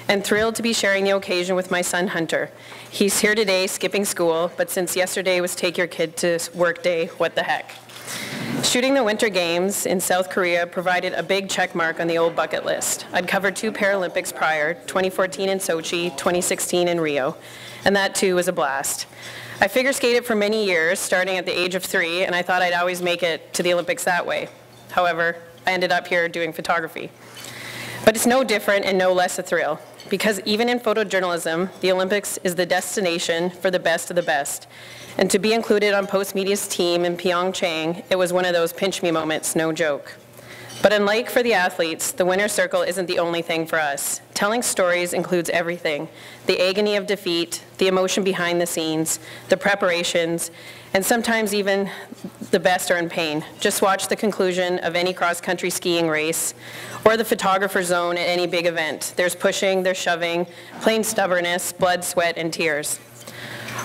and thrilled to be sharing the occasion with my son Hunter. He's here today skipping school, but since yesterday was take your kid to work day, what the heck. Shooting the Winter Games in South Korea provided a big check mark on the old bucket list. I'd covered 2 Paralympics prior, 2014 in Sochi, 2016 in Rio, and that too was a blast. I figure skated for many years, starting at the age of 3, and I thought I'd always make it to the Olympics that way. However, I ended up here doing photography. But it's no different and no less a thrill, because even in photojournalism, the Olympics is the destination for the best of the best. And to be included on Postmedia's team in Pyeongchang, it was one of those pinch me moments, no joke. But unlike for the athletes, the winner's circle isn't the only thing for us. Telling stories includes everything: the agony of defeat, the emotion behind the scenes, the preparations, and sometimes even the best are in pain. Just watch the conclusion of any cross-country skiing race or the photographer zone at any big event. There's pushing, there's shoving, plain stubbornness, blood, sweat, and tears.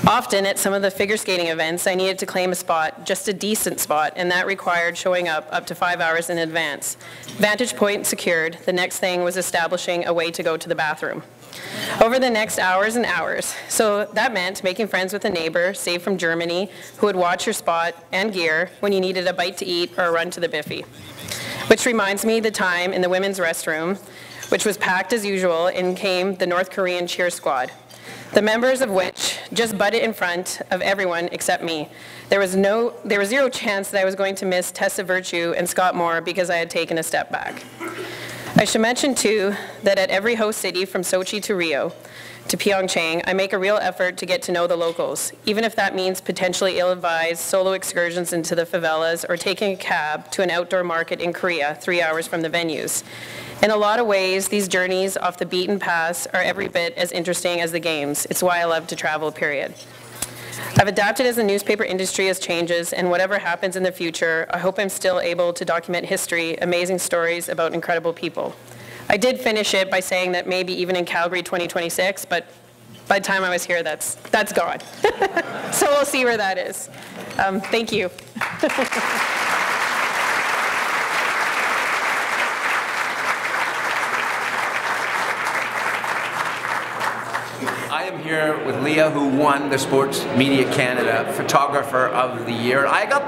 Often at some of the figure skating events, I needed to claim a spot, just a decent spot, and that required showing up to 5 hours in advance. Vantage point secured, the next thing was establishing a way to go to the bathroom. Over the next hours and hours. So that meant making friends with a neighbor, say from Germany, who would watch your spot and gear when you needed a bite to eat or a run to the Biffy. Which reminds me the time in the women's restroom, which was packed as usual, in came the North Korean cheer squad, the members of which just butted in front of everyone except me. There was zero chance that I was going to miss Tessa Virtue and Scott Moore because I had taken a step back. I should mention too that at every host city from Sochi to Rio to Pyeongchang, I make a real effort to get to know the locals, even if that means potentially ill-advised solo excursions into the favelas or taking a cab to an outdoor market in Korea 3 hours from the venues. In a lot of ways, these journeys off the beaten paths are every bit as interesting as the games. It's why I love to travel, period. I've adapted as the newspaper industry has changes, and whatever happens in the future, I hope I'm still able to document history, amazing stories about incredible people. I did finish it by saying that maybe even in Calgary 2026, but by the time I was here, that's gone. So we'll see where that is. Thank you. I am here with Leah, who won the Sports Media Canada Photographer of the Year. I got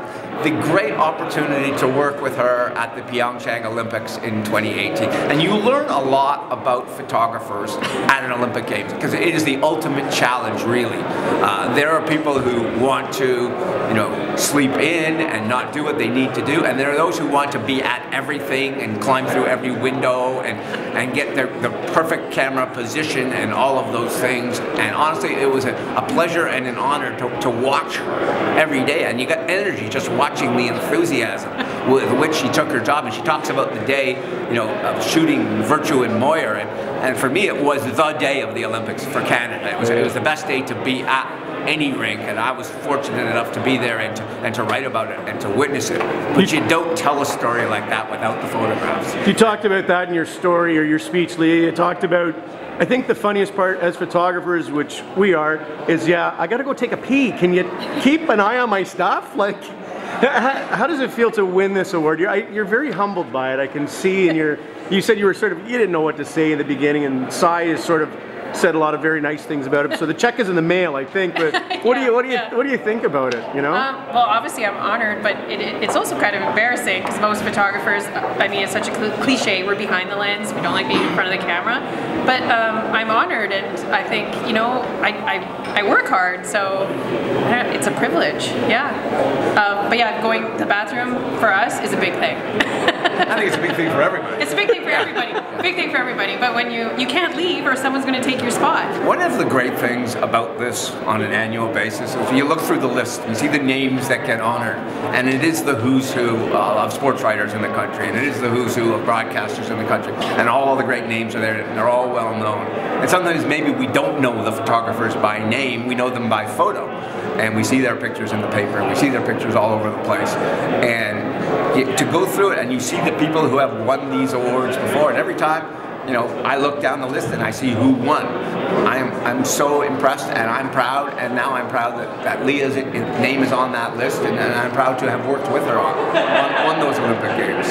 the great opportunity to work with her at the Pyeongchang Olympics in 2018. And you learn a lot about photographers at an Olympic Games, because it is the ultimate challenge, really. There are people who want to, sleep in and not do what they need to do, and there are those who want to be at everything and climb through every window and get the perfect camera position and all of those things. And honestly, it was a pleasure and an honor to watch her every day, and you got energy just watching the enthusiasm with which she took her job. And she talks about the day, of shooting Virtue and Moyer, and for me, it was the day of the Olympics for Canada. It was the best day to be at any rink, and I was fortunate enough to be there and to write about it and to witness it. But you don't tell a story like that without the photographs. You talked about that in your story or your speech, Leah. You talked about, I think the funniest part as photographers, which we are, is I gotta go take a pee. Can you keep an eye on my stuff? Like, how does it feel to win this award? You're very humbled by it. I can see in you said you didn't know what to say in the beginning, and Sai is sort of said a lot of very nice things about it. So the check is in the mail, I think. But what do you think about it? Well, obviously I'm honored, but it's also kind of embarrassing, because most photographers, it's such a cliche, we're behind the lens, we don't like being in front of the camera. But I'm honored, and I think I work hard, so it's a privilege. Going to the bathroom for us is a big thing. I think it's a big thing for everybody. It's a big thing for everybody. Big thing for everybody. But when you can't leave, or someone's going to take your spot. One of the great things about this on an annual basis is you look through the list, you see the names that get honored, and it is the who's who of sports writers in the country, and it is the who's who of broadcasters in the country, and all the great names are there, and they're all well known. And sometimes maybe we don't know the photographers by name, we know them by photo, and we see their pictures in the paper, and we see their pictures all over the place. And to go through it, and you see the people who have won these awards before, and every time I look down the list and I see who won. I'm so impressed, and I'm proud, and now I'm proud that Leah's name is on that list, and I'm proud to have worked with her on those Olympic Games.